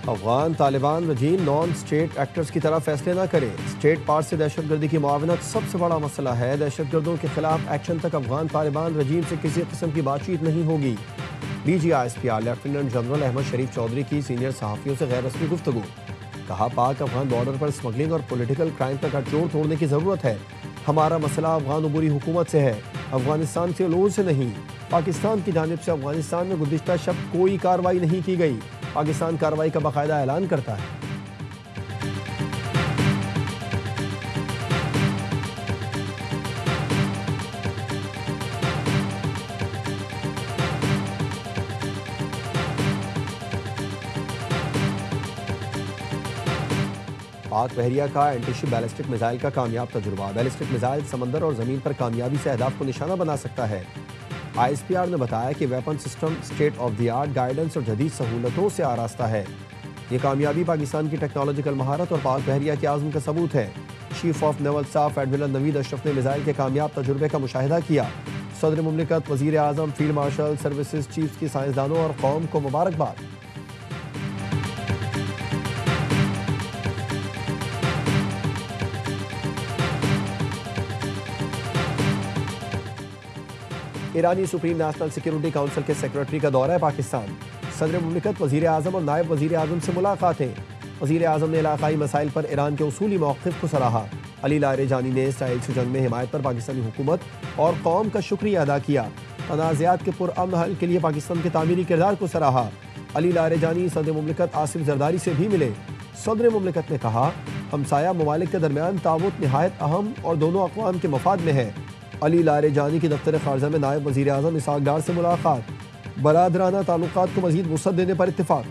Afghan Taliban regime non state actors की तरह फैसले न करे। स्टेट पार्ट से दहशतगर्दी की मुआवनत सबसे बड़ा मसला है। दहशतगर्दों के खिलाफ एक्शन तक अफगान तालिबान रजीम से किसी किस्म की बातचीत नहीं होगी। DGISPR लेफ्टिनेंट जनरल अहमद शरीफ चौधरी की सीनियर सहाफ़ियों से गैर रस्मी गुफ्तगू। कहा, पाक अफगान बॉर्डर पर स्मगलिंग और पॉलिटिकल क्राइम का गठजोड़ तोड़ने की ज़रूरत है। हमारा मसला अफगान अबूरी हुकूमत से है, अफगानिस्तान के लोगों से नहीं। पाकिस्तान की जानिब से अफगानिस्तान में गुज़िश्ता शब कोई कार्रवाई नहीं की गई। पाकिस्तान कार्रवाई का बाकायदा ऐलान करता है। पाक बहरिया का एंटीशिप बैलिस्टिक मिसाइल का कामयाब तजुर्बा। बैलिस्टिक मिसाइल समंदर और जमीन पर कामयाबी से अहदाफ को निशाना बना सकता है। ISPR ने बताया कि weapon system state of the art guidance और जदीद सहूलतों से आरास्ता है। ये कामयाबी पाकिस्तान की टेक्नोलॉजिकल महारत और पाक बहरिया के आज़म का सबूत है। Chief of naval staff admiral Naveed Ashraf ने मिसाइल के कामयाब तजुर्बे का मुशाहिदा किया। सदर मुमलिकत, वज़ीर आज़म, फील्ड मार्शल, सर्विसेज चीफ की साइंसदानों और कौम को मुबारकबाद। ईरानी सुप्रीम नेशनल सिक्योरिटी काउंसिल के सेक्रेटरी का दौरा है पाकिस्तान। सदर मुमलिकत, वज़ीर आज़म और नायब वज़ीर आज़म से मुलाकातें। वज़ीर आज़म ने इलाकाई मसाइल पर ईरान के उसूली मौक़िफ़ को सराहा। अली लारेजानी ने इसराइल से जंग में हिमायत पर पाकिस्तानी हुकूमत और कौम का शुक्रिया अदा किया। तनाज़ात के पुरअमन हल के लिए पाकिस्तान के तामीरी किरदार को सराहा। अली लारेजानी सदर मुमलिकत आसिफ जरदारी से भी मिले। सदर मुमलिकत ने कहा, हमसाया ममालिक के दरमियान तावुत निहायत अहम और दोनों अक़वाम के मफाद में है। अली लारेजानी की दफ्तर ख़ारजा में नायब वज़ीर आज़म इसहाक़ डार से मुलाकात। बरादराना ताल्लुकात को मज़ीद वुसअत देने पर इत्तिफ़ाक़।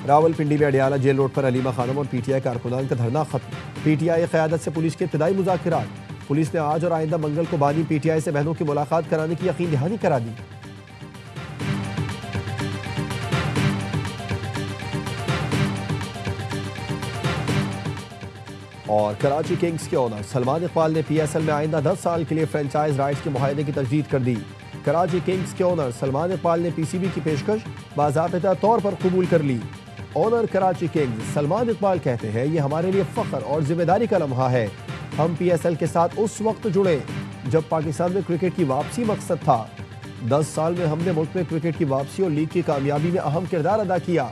रावलपिंडी में अडियाला जेल रोड पर अलीमा खानम और PTI कारकुनान का धरना खत्म। PTI क़यादत से पुलिस के इब्तिदाई मुज़ाकिरात। पुलिस ने आज और आइंदा मंगल को बानी PTI से बहनों की मुलाकात कराने की यकीन दहानी करा दी। और कराची किंग्स के ओनर सलमान इकबाल ने PSL में आइंदा 10 साल के लिए फ्रेंचाइज राइट्स के मुआहदे की तजदीद कर दी। कराची किंग्स के ओनर सलमान इकबाल ने PCB की पेशकश बाज़ाबिता तौर पर कबूल कर ली। ओनर कराची किंग्स सलमान इकबाल कहते हैं, ये हमारे लिए फ़ख्र और जिम्मेदारी का लम्हा है। हम PSL के साथ उस वक्त जुड़े जब पाकिस्तान में क्रिकेट की वापसी मकसद था। 10 साल में हमने मुल्क में क्रिकेट की वापसी और लीग की कामयाबी में अहम किरदार अदा किया।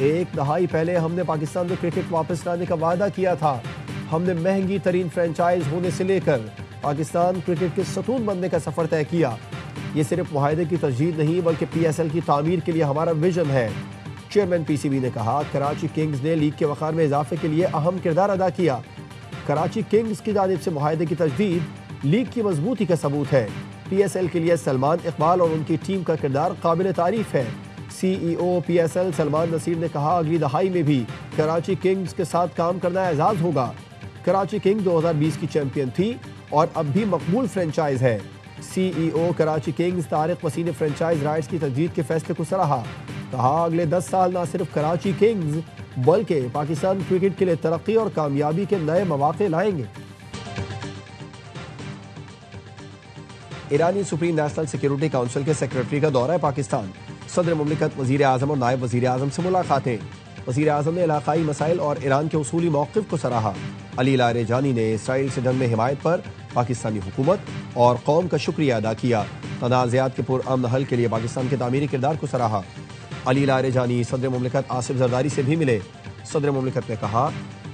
एक दहाई पहले हमने पाकिस्तान में क्रिकेट वापस लाने का वादा किया था। हमने महंगी तरीन फ्रेंचाइज होने से लेकर पाकिस्तान क्रिकेट के सतून बनने का सफ़र तय किया। ये सिर्फ मुआहदे की तजदीद नहीं बल्कि PSL की तामीर के लिए हमारा विजन है। चेयरमैन PCB ने कहा, कराची किंग्स ने लीग के वक़ार में इजाफे के लिए अहम किरदार अदा किया। कराची किंग्स की जानिब से मुआहदे की तजदीद लीग की मजबूती का सबूत है। PSL के लिए सलमान इकबाल और उनकी टीम का किरदार काबिल तारीफ है। CEO PSL सलमान नसीर ने कहा, अगली दहाई में भी कराची किंग्स के साथ काम करना एजाज़ होगा। कराची किंग 2020 की चैंपियन थी और अब भी मकबूल फ्रेंचाइज है। CEO कराची किंग्स तारिक वसी ने फ्रेंचाइज राइट्स की तजदीद के फैसले को सराहा। कहा, अगले 10 साल न सिर्फ कराची किंग्स बल्कि पाकिस्तान क्रिकेट के लिए तरक्की और कामयाबी के नए मौके लाएंगे। ईरानी सुप्रीम नेशनल सिक्योरिटी काउंसिल के सेक्रेटरी का दौरा है पाकिस्तान। सदर मुमलिकत, वज़ीर आज़म और नायब वज़ीर आज़म से मुलाकातें। वज़ीर आज़म ने इलाकाई मसाइल और ईरान के उसूली मौक़िफ़ को सराहा। अली लारेजानी ने इसराइल से जंग में हिमायत पर पाकिस्तानी हुकूमत और कौम का शुक्रिया अदा किया। तनाज़ात के पुरअमन हल के लिए पाकिस्तान के तामीरी किरदार को सराहा। अली लारेजानी सदर मुमलिकत आसिफ जरदारी से भी मिले। सदर मुमलिकत ने कहा,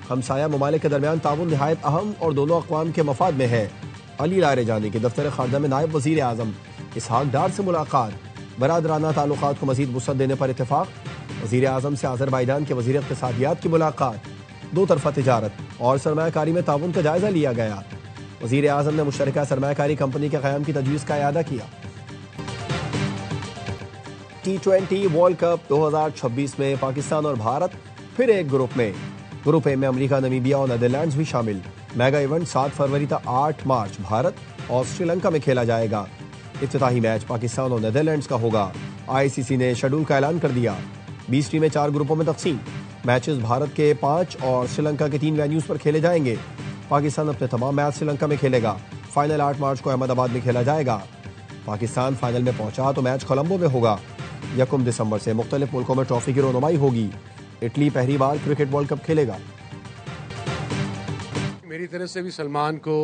हमसाया ममालिक के दरमियान ताउन निहायत अहम और दोनों अक़वाम के मफाद में है। अली लारेजानी के दफ्तर ख़ारजा में नायब वज़ीर आज़म इसहाक़ डार से मुलाकात। बरादराना ताल्लुकात को मज़ीद वुसअत देने पर इत्तिफ़ाक़। वज़ीर आज़म से अज़रबैजान के वज़ीर इक़्तिसादियात की मुलाकात। दो तरफ़ा तिजारत और सरमायाकारी में ताउन का जायज़ा लिया गया। वज़ीर आज़म ने मुश्तरका सरमायाकारी कंपनी के क़याम की तजवीज़ का इआदा किया। T20 वर्ल्ड कप 2026 में पाकिस्तान और भारत फिर एक ग्रुप में। ग्रुप ए में अमेरिका, नामीबिया और नीदरलैंड्स भी शामिल। मेगा इवेंट 7 फरवरी तक 8 मार्च भारत और श्रीलंका में खेला जाएगा। इफ्तिताही मैच पाकिस्तान और नीदरलैंड्स का होगा। ICC ने शेड्यूल का ऐलान कर दिया। 20 टीमें 4 ग्रुपों में तकसीम। मैचेस भारत के 5 और श्रीलंका के 3 वेन्यूज पर खेले जाएंगे। पाकिस्तान अपने तमाम मैच श्रीलंका में खेलेगा। फाइनल 8 मार्च को अहमदाबाद में खेला जाएगा। पाकिस्तान फाइनल में पहुंचा तो मैच कोलंबो में होगा। 1 दिसंबर से मुख्तलिफ मुल्कों में ट्रॉफी की रोनुमाई होगी। इटली पहली बार क्रिकेट वर्ल्ड कप खेलेगा। मेरी तरफ से भी सलमान को,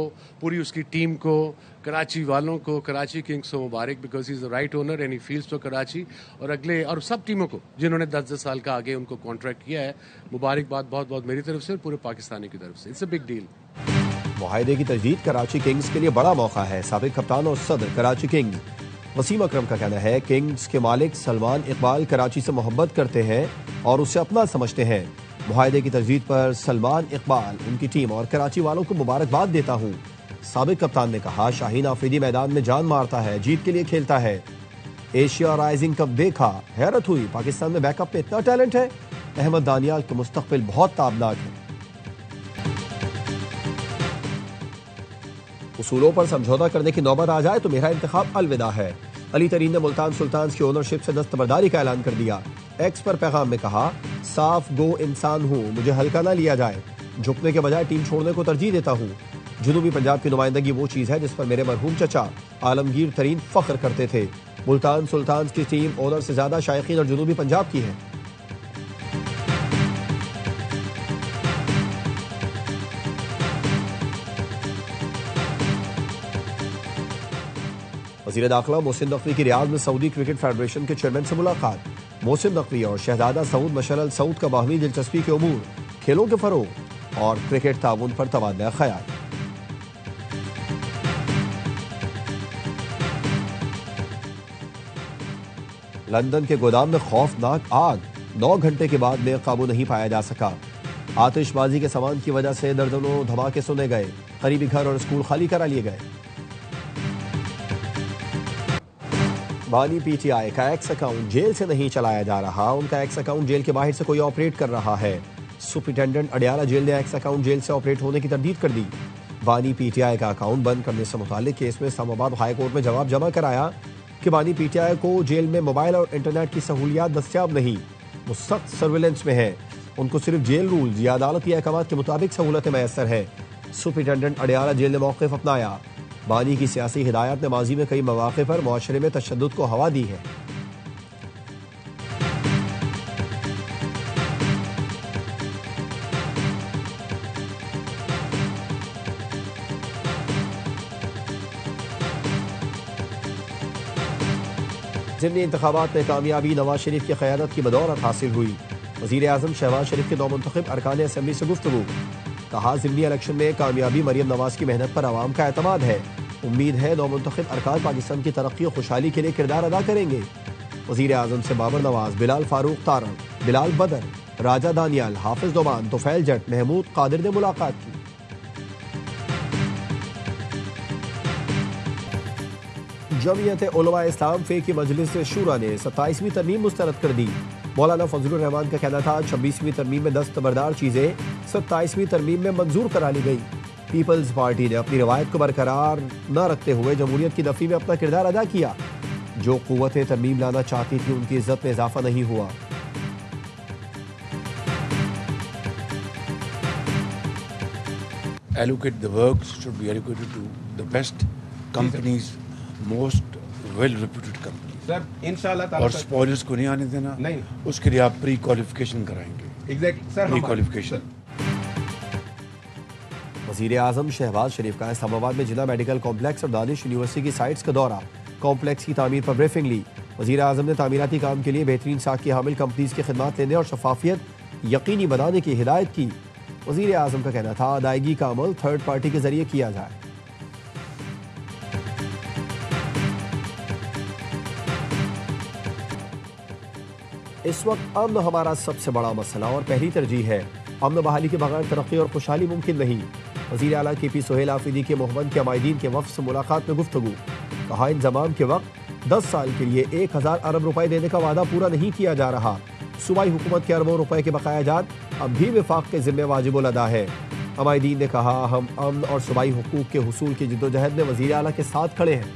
पूरी उसकी टीम को, कराची वालों को, कराची किंग्स को मुबारक, because he is the right owner and he feels for Karachi. और अगले और सब टीमों को जिन्होंने 10-10 साल का आगे उनको कॉन्ट्रैक्ट किया है, मुबारकबाद बहुत बहुत मेरी तरफ से और पूरे पाकिस्तानी की तरफ से। It's a big deal. मुआहदे की तजदीद कराची किंग्स के लिए बड़ा मौका है। साबिक कप्तान और सदर कराची किंग्स वसीम अकरम का कहना है, किंग्स के मालिक सलमान इकबाल कराची से मोहब्बत करते हैं और उसे अपना समझते हैं। मुआहदे की तजदीद पर सलमान इकबाल, उनकी टीम और कराची वालों को मुबारकबाद देता हूँ। साबिक कप्तान ने कहा, शाहीन आफरीदी मैदान में जान मारता है, जीत के लिए खेलता है। एशिया राइजिंग कप देखा, हैरत हुई, पाकिस्तान में बैकअप में इतना टैलेंट है। अहमद दानियाल का मुस्तकबिल बहुत ताबनाक है। उसूलों पर समझौता करने की नौबत आ जाए तो मेरा इंतखाब अलविदा है। अली तरीन ने मुल्तान सुल्तान्स की ओनरशिप से दस्तबरदारी का ऐलान कर दिया। एक्स पर पैगाम में कहा, साफ गो इंसान हूँ, मुझे हल्का ना लिया जाए। झुकने के बजाय टीम छोड़ने को तरजीह देता हूँ। जुनूबी पंजाब की नुमाइंदगी वो चीज़ है जिस पर मेरे मरहूम चचा आलमगीर तरीन फख्र करते थे। मुल्तान सुल्तान्स की टीम ओनर से ज्यादा शायकीन और जुनूबी पंजाब की है। वज़ीर दाखिला मोहसिन नकवी की रियाद में सऊदी क्रिकेट फेडरेशन के चेयरमैन से मुलाकात। मोहसिन नकवी और शहजादा सऊद मशर अल सऊद का बाहमी दिलचस्पी के उमूर, खेलों के फरोग और क्रिकेट ताउन पर तबादला ख्याल। लंदन के गोदाम में खौफनाक आग, 9 घंटे के बाद में काबू नहीं पाया जा सका। आतिशबाजी के सामान की वजह से दर्जनों धमाके सुने गए। करीबी घर और स्कूल खाली करा लिए गए। बानी पीटीआई का एक्स अकाउंट जेल से नहीं चलाया जा रहा, उनका एक्स अकाउंट जेल के बाहर से कोई ऑपरेट कर रहा है। सुपरिटेंडेंट अडियाला जेल ने एक्स अकाउंट जेल से ऑपरेट होने की तरदीद कर दी। बानी पीटीआई का अकाउंट बंद करने से मुताल्लिक केस में इस्लामाबाद हाई कोर्ट में जवाब जमा कराया कि बानी पीटीआई को जेल में मोबाइल और इंटरनेट की सहूलियात दस्तियाब नहीं, वो सख्त सर्विलेंस में है। उनको सिर्फ जेल रूल्स या अदालती अहकाम के मुताबिक सहूलतें मैसर है। सुपरिटेंडेंट अडियाला जेल ने मौक़िफ़ अपनाया। बानी की सियासी हिदायत ने माजी में कई मौक़े पर मुआशरे में तशद्दुद को हवा दी है। ज़िमनी इंतखाबात में कामयाबी नवाज शरीफ की क़यादत की बदौलत हासिल हुई। वज़ीर आज़म शहबाज शरीफ के नौमुंतखब अरकान असम्बली से गुफ्तगू। कहा, ज़िमनी इलेक्शन में कामयाबी मरियम नवाज की मेहनत पर आवाम का एतमाद है। उम्मीद है नौमुंतखब अरकान पाकिस्तान की तरक्की और खुशहाली के लिए किरदार अदा करेंगे। वज़ीर आज़म से बाबर नवाज, बिलाल फारूक तारण, बिलाल बदर, राजा दानियाल, हाफिज दोमान, तुफैल जट, महमूद कादिर ने मुलाकात की। जमीयत उलमा इस्लाम फे की मजलिस शूरा ने 27वीं तरमीम मुस्तरद कर दी। मौलाना फजलुर रहमान का कहना था, 26वीं तरमीम में दस्तबरदार चीज़ें 27वीं तरमीम में मंजूर करा ली गई। पीपल्स पार्टी ने अपनी रवायत को बरकरार न रखते हुए जमहूरियत की नफी में अपना किरदार अदा किया। जो कुव्वतें तरमीम लाना चाहती थी उनकी इज्जत में इजाफा नहीं हुआ। Allocate the works should be allocated to the best companies, most well-reputed companies. Sir इंशाल्लाह और स्पॉयलर्स को नहीं आने देना। नहीं, उसके लिए आप प्री क्वालिफिकेशन कराएंगे। Exactly sir, pre qualification. वज़ीर आज़म शहबाज शरीफ का इस्लामाबाद में जिला मेडिकल कॉम्प्लेक्स और दानिश यूनिवर्सिटी की साइट्स का दौरा। कॉम्प्लेक्स की तामीर पर ब्रीफिंग ली। वज़ीर आज़म ने तामीराती काम के लिए बेहतरीन साख की हामिल कंपनीज की खिदमत लेने और शफाफियत यकीनी बनाने की हिदायत की। वज़ीर आज़म का कहना था, अदायगी का अमल थर्ड पार्टी के जरिए किया जाए। इस वक्त अमन हमारा सबसे बड़ा मसला और पहली तरजीह है। अमन बहाली के बगैर तरक्की और खुशहाली मुमकिन नहीं। वज़ीर आला KP सोहेल आफरीदी के मोहम्मद के अमायदीन के वफ़द से मुलाकात में गुफ्तगू। कहा, इंज़माम के वक्त 10 साल के लिए 1000 अरब रुपए देने का वादा पूरा नहीं किया जा रहा। सूबाई हुकूमत के अरबों रुपए के बकाया जात अब भी विफाक के जिम्मे वाजिबुल अदा है। अमायदीन ने कहा, हम अमन और सूबाई हुकूक के हुसूल की जिद्दोजहद में वज़ीर आला के साथ खड़े हैं।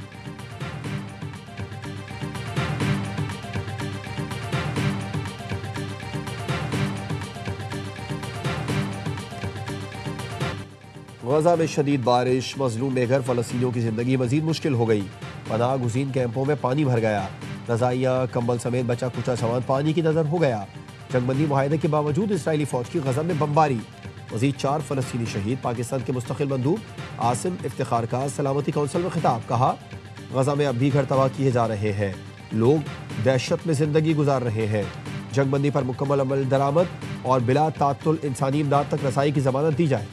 गजा में शदीद बारिश, मजलूम बेघर फलस्तीनियों की जिंदगी मजीद मुश्किल हो गई। पनाह गुज़ीन कैंपों में पानी भर गया। रज़ाइयाँ, कंबल समेत बचा कुचा सामान पानी की नजर हो गया। जंगबंदी मुआहदे के बावजूद इसराइली फौज की गजा में बमबारी। मजीद 4 फलस्तीनी शहीद। पाकिस्तान के मुस्तकिल बंदूक आसिम इफ्तिखार का सलामती कौंसिल में खिताब। कहा, गजा में अब भी घर तबाह किए जा रहे हैं, लोग दहशत में जिंदगी गुजार रहे हैं। जंगबंदी पर मुकम्मल अमल दरामद और बिला तातुल इंसानी इमदाद तक रसाई की जमानत दी जाए।